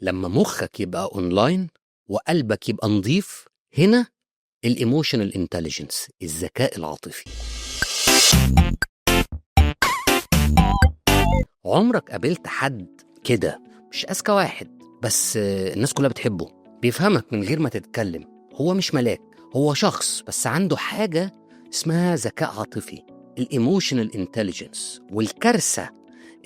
لما مخك يبقى اونلاين وقلبك يبقى نظيف، هنا الايموشنال انتليجنس، الذكاء العاطفي. عمرك قابلت حد كده مش اذكى واحد، بس الناس كلها بتحبه، بيفهمك من غير ما تتكلم؟ هو مش ملاك، هو شخص بس عنده حاجة اسمها ذكاء عاطفي، الايموشنال انتليجنس. والكارثة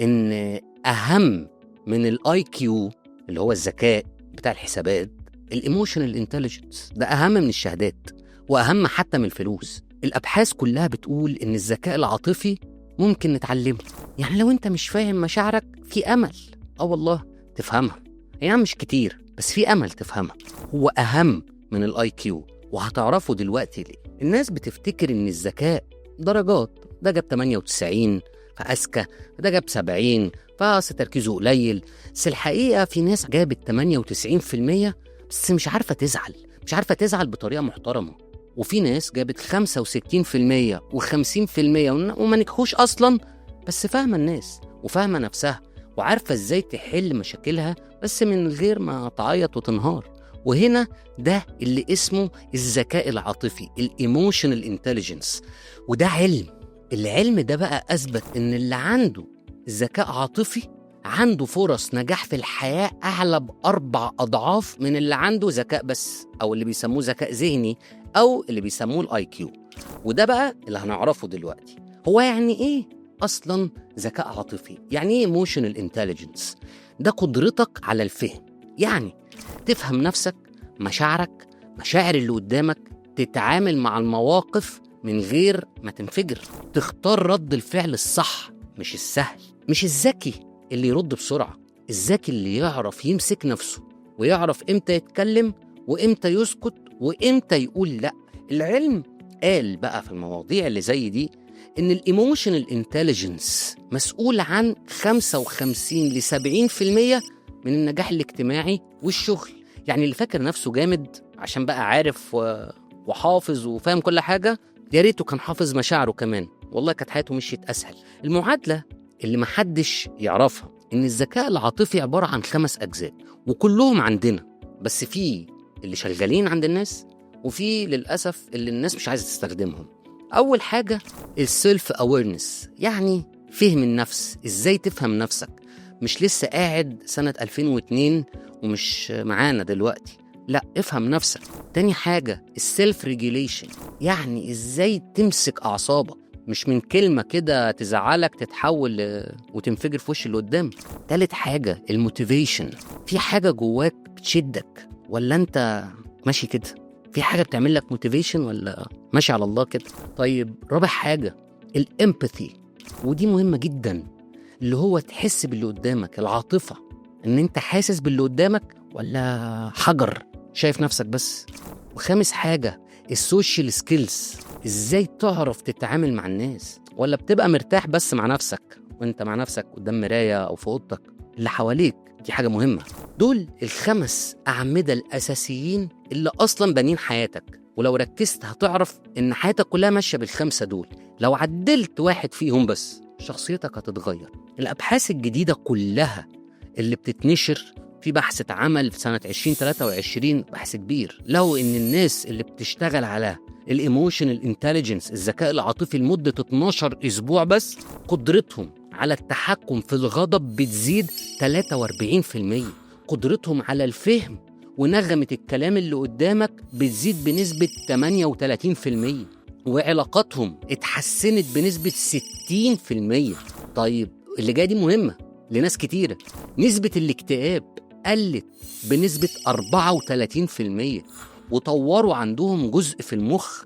ان اهم من الاي كيو اللي هو الذكاء بتاع الحسابات، الايموشنال انتليجنس ده اهم من الشهادات واهم حتى من الفلوس. الابحاث كلها بتقول ان الذكاء العاطفي ممكن نتعلمه. يعني لو انت مش فاهم مشاعرك، في امل والله تفهمها، يعني مش كتير بس في امل تفهمها. هو اهم من الاي كيو، وهتعرفوا دلوقتي ليه. الناس بتفتكر ان الذكاء درجات، ده جاب 98 فأذكى، ده جاب 70 فأصل تركيزه قليل. بس الحقيقة في ناس جابت 98% بس مش عارفة تزعل بطريقة محترمة، وفي ناس جابت 65% و50% وما نجحوش أصلا، بس فاهمة الناس وفاهمة نفسها وعارفة إزاي تحل مشاكلها بس من غير ما تعيط وتنهار. وهنا ده اللي اسمه الذكاء العاطفي، الايموشنال انتليجنس. وده العلم ده بقى أثبت إن اللي عنده ذكاء عاطفي عنده فرص نجاح في الحياة أعلى ب4 أضعاف من اللي عنده ذكاء بس، أو اللي بيسموه ذكاء ذهني، أو اللي بيسموه الاي كيو. وده بقى اللي هنعرفه دلوقتي. هو يعني إيه أصلاً ذكاء عاطفي؟ يعني إيه ايموشنال انتليجنس؟ ده قدرتك على الفهم، يعني تفهم نفسك، مشاعرك، مشاعر اللي قدامك، تتعامل مع المواقف من غير ما تنفجر، تختار رد الفعل الصح مش السهل. مش الذكي اللي يرد بسرعة، الذكي اللي يعرف يمسك نفسه ويعرف امتى يتكلم وامتى يسكت وامتى يقول لا. العلم قال بقى في المواضيع اللي زي دي ان الايموشنال انتليجنس مسؤول عن 55 ل 70% من النجاح الاجتماعي والشغل. يعني اللي فاكر نفسه جامد عشان بقى عارف وحافظ وفاهم كل حاجة، يا ريته كان حافظ مشاعره كمان، والله كانت حياته مشيت أسهل. المعادلة اللي محدش يعرفها إن الذكاء العاطفي عبارة عن 5 أجزاء، وكلهم عندنا، بس في اللي شغالين عند الناس وفي للأسف اللي الناس مش عايزة تستخدمهم. أول حاجة السيلف أويرنس، يعني فهم النفس، إزاي تفهم نفسك، مش لسه قاعد سنة 2002 ومش معانا دلوقتي، لا افهم نفسك. تاني حاجة السيلف ريجيليشن، يعني ازاي تمسك اعصابك، مش من كلمة كده تزعلك تتحول وتنفجر في وش اللي قدام. تالت حاجة الموتيفيشن، في حاجة جواك بتشدك ولا انت ماشي كده؟ في حاجة بتعمل لك موتيفيشن ولا ماشي على الله كده؟ طيب رابع حاجة الامباثي، ودي مهمة جدا، اللي هو تحس باللي قدامك، العاطفة، ان انت حاسس باللي قدامك ولا حجر شايف نفسك بس. وخامس حاجة السوشيال سكيلز، ازاي تعرف تتعامل مع الناس، ولا بتبقى مرتاح بس مع نفسك وانت مع نفسك قدام مراية او في اوضتك اللي حواليك. دي حاجة مهمة. دول ال5 أعمدة الأساسيين اللي أصلا بانين حياتك، ولو ركزت هتعرف إن حياتك كلها ماشية بال5 دول. لو عدلت واحد فيهم بس شخصيتك هتتغير. الأبحاث الجديدة كلها اللي بتتنشر في بحث اتعمل في سنة 2023، بحث كبير، لو إن الناس اللي بتشتغل على الايموشنال انتليجنس، الذكاء العاطفي، لمدة 12 أسبوع بس، قدرتهم على التحكم في الغضب بتزيد 43%، قدرتهم على الفهم ونغمة الكلام اللي قدامك بتزيد بنسبة 38%، وعلاقاتهم اتحسنت بنسبة 60%. طيب اللي جاي دي مهمة لناس كتيرة، نسبة الاكتئاب قلت بنسبة 34%، وطوروا عندهم جزء في المخ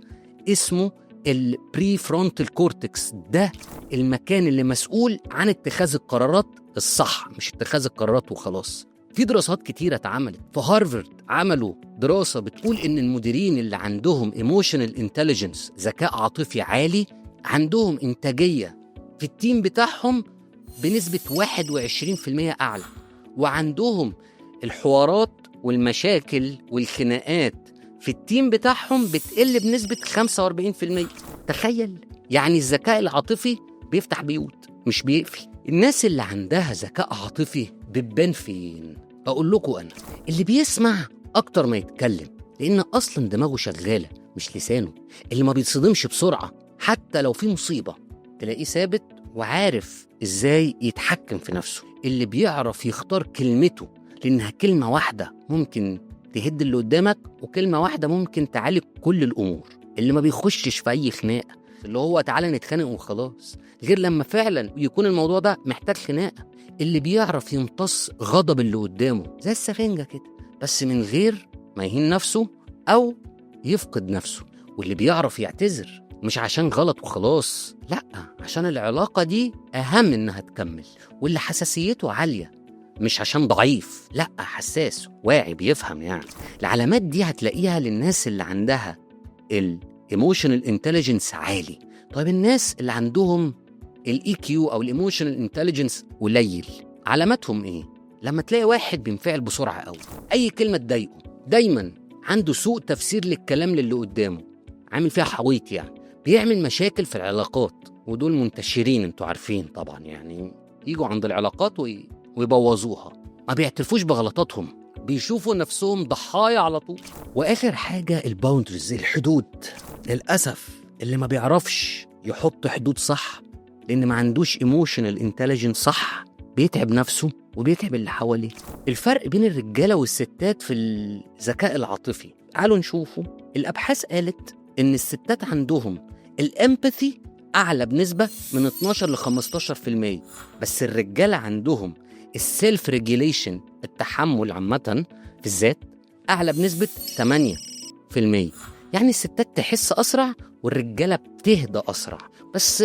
اسمه البري فرونتال كورتكس، ده المكان اللي مسؤول عن اتخاذ القرارات الصح، مش اتخاذ القرارات وخلاص. في دراسات كتيرة اتعملت في هارفارد، عملوا دراسة بتقول إن المديرين اللي عندهم ايموشنال انتليجنس، ذكاء عاطفي عالي، عندهم إنتاجية في التيم بتاعهم بنسبة 21% أعلى، وعندهم الحوارات والمشاكل والخناقات في التيم بتاعهم بتقل بنسبة 45%. تخيل، يعني الذكاء العاطفي بيفتح بيوت مش بيقفل. الناس اللي عندها ذكاء عاطفي بتبان فين؟ أقول لكم أنا اللي بيسمع أكتر ما يتكلم، لأن أصلا دماغه شغالة مش لسانه. اللي ما بيتصدمش بسرعة حتى لو في مصيبة تلاقيه ثابت وعارف إزاي يتحكم في نفسه. اللي بيعرف يختار كلمته، لأنها كلمة واحدة ممكن تهد اللي قدامك، وكلمة واحدة ممكن تعالج كل الأمور. اللي ما بيخشش في أي خناقة، اللي هو تعالى نتخانق وخلاص، غير لما فعلا يكون الموضوع ده محتاج خناقة. اللي بيعرف يمتص غضب اللي قدامه زي السفنجة كده، بس من غير ما يهين نفسه أو يفقد نفسه. واللي بيعرف يعتذر مش عشان غلط وخلاص، لأ، عشان العلاقة دي أهم إنها تكمل. واللي حساسيته عالية مش عشان ضعيف، لأ، حساس واعي بيفهم. يعني العلامات دي هتلاقيها للناس اللي عندها الايموشنال انتليجنس عالي. طيب الناس اللي عندهم الاي كيو او الايموشنال انتليجنس قليل، علاماتهم ايه؟ لما تلاقي واحد بينفعل بسرعه قوي، اي كلمه تضايقه، دايما عنده سوء تفسير للكلام للي قدامه، عامل فيها حويط، يعني بيعمل مشاكل في العلاقات. ودول منتشرين، انتوا عارفين طبعا، يعني يجوا عند العلاقات ويبوظوها. ما بيعترفوش بغلطاتهم، بيشوفوا نفسهم ضحايا على طول. واخر حاجه الباوندرز، الحدود. للاسف اللي ما بيعرفش يحط حدود صح، لان ما عندوش ايموشنال انتليجنس صح، بيتعب نفسه وبيتعب اللي حواليه. الفرق بين الرجاله والستات في الذكاء العاطفي، تعالوا نشوفوا. الابحاث قالت ان الستات عندهم الامباثي اعلى بنسبه من 12 ل 15%، بس الرجاله عندهم السيلف ريجيليشن، التحمل عامه في الذات، اعلى بنسبه 8%. يعني الستات تحس اسرع والرجاله بتهدى اسرع. بس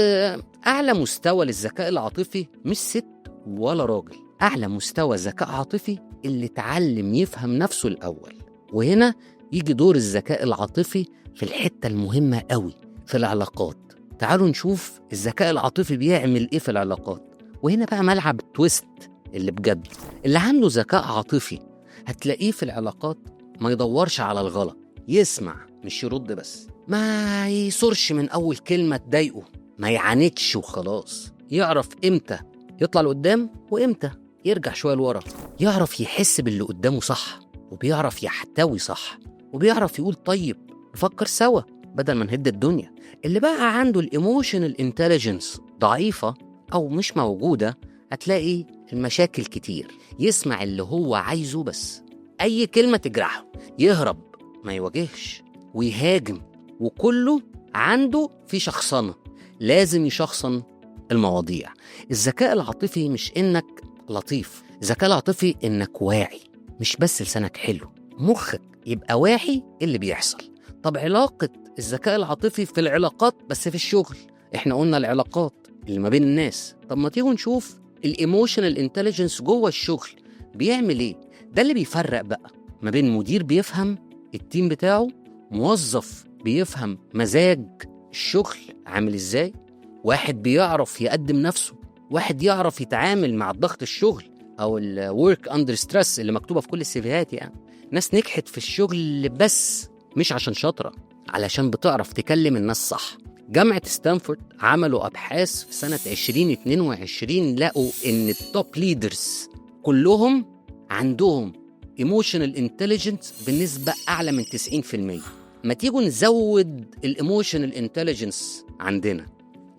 اعلى مستوى للذكاء العاطفي مش ست ولا راجل، اعلى مستوى ذكاء عاطفي اللي اتعلم يفهم نفسه الاول. وهنا يجي دور الذكاء العاطفي في الحته المهمه قوي في العلاقات. تعالوا نشوف الذكاء العاطفي بيعمل ايه في العلاقات. وهنا بقى ملعب التويست اللي بجد. اللي عنده ذكاء عاطفي هتلاقيه في العلاقات ما يدورش على الغلط، يسمع مش يرد بس، ما يصرش من اول كلمه تضايقه، ما يعاندش وخلاص، يعرف امتى يطلع لقدام وامتى يرجع شويه لورا، يعرف يحس باللي قدامه صح، وبيعرف يحتوي صح، وبيعرف يقول طيب نفكر سوا بدل ما نهد الدنيا. اللي بقى عنده الايموشنال انتليجنس ضعيفه او مش موجوده، هتلاقي المشاكل كتير. يسمع اللي هو عايزه بس، اي كلمه تجرحه، يهرب ما يواجهش، ويهاجم، وكله عنده في شخصنه، لازم يشخصن المواضيع. الذكاء العاطفي مش انك لطيف، الذكاء العاطفي انك واعي، مش بس لسانك حلو، مخك يبقى واعي اللي بيحصل. طب علاقة الذكاء العاطفي في العلاقات، بس في الشغل، احنا قلنا العلاقات اللي ما بين الناس. طب ما تيجوا نشوف الايموشنال انتليجنس جوه الشغل بيعمل ايه. ده اللي بيفرق بقى ما بين مدير بيفهم التيم بتاعه، موظف بيفهم مزاج الشغل عامل ازاي، واحد بيعرف يقدم نفسه، واحد يعرف يتعامل مع الضغط الشغل او الورك اندر ستريس اللي مكتوبه في كل السيفيهات. يعني ناس نجحت في الشغل بس مش عشان شاطره، علشان بتعرف تكلم الناس صح. جامعة ستانفورد عملوا أبحاث في سنة 2022، لقوا إن التوب ليدرز كلهم عندهم ايموشنال انتليجنس بنسبة أعلى من 90%. ما تيجوا نزود الايموشنال انتليجنس عندنا.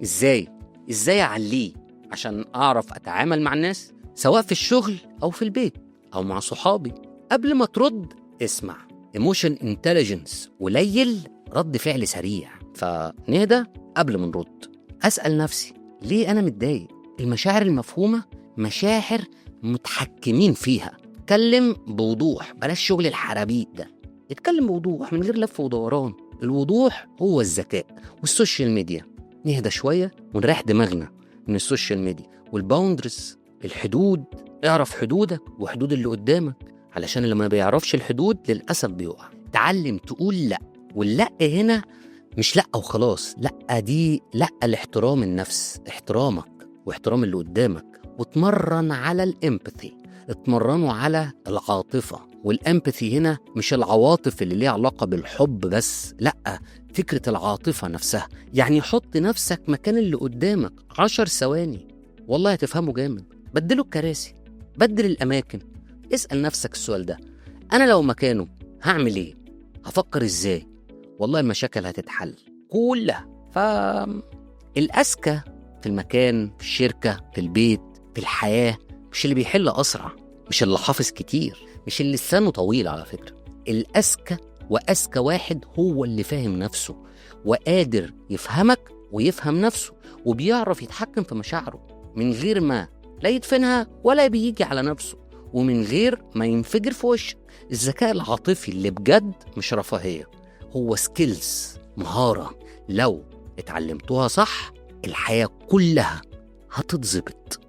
إزاي أعليه عشان أعرف أتعامل مع الناس، سواء في الشغل أو في البيت أو مع صحابي. قبل ما ترد اسمع. ايموشن انتليجنس قليل، رد فعل سريع، فنهدى قبل ما نرد. أسأل نفسي ليه أنا متضايق. المشاعر المفهومة مشاعر متحكمين فيها. اتكلم بوضوح، بلاش شغل الحرابيق ده، اتكلم بوضوح من غير لف ودوران. الوضوح هو الذكاء. والسوشيال ميديا نهدى شوية ونريح دماغنا من السوشيال ميديا. والباوندرز، الحدود، اعرف حدودك وحدود اللي قدامك، علشان اللي ما بيعرفش الحدود للأسف بيقع. تعلم تقول لأ، واللأ هنا مش لأ وخلاص، لأ دي لأ لاحترام النفس، احترامك واحترام اللي قدامك. وتمرن على الامباثي، اتمرنوا على العاطفة. والامباثي هنا مش العواطف اللي ليها علاقة بالحب بس، لأ، فكرة العاطفة نفسها. يعني حط نفسك مكان اللي قدامك 10 ثواني، والله هتفهمه جامد. بدلوا الكراسي، بدل الأماكن، اسأل نفسك السؤال ده، أنا لو مكانه هعمل إيه؟ هفكر إزاي؟ والله المشاكل هتتحل كلها. فالأذكى في المكان، في الشركة، في البيت، في الحياة، مش اللي بيحل أسرع، مش اللي حافظ كتير، مش اللي لسانه طويل على فكرة. الأذكى وأذكى واحد هو اللي فاهم نفسه وقادر يفهمك ويفهم نفسه، وبيعرف يتحكم في مشاعره من غير ما لا يدفنها ولا بيجي على نفسه، ومن غير ما ينفجر في وشك. الذكاء العاطفي اللي بجد مش رفاهية، هو سكيلز، مهارة لو اتعلمتوها صح الحياة كلها هتتظبط.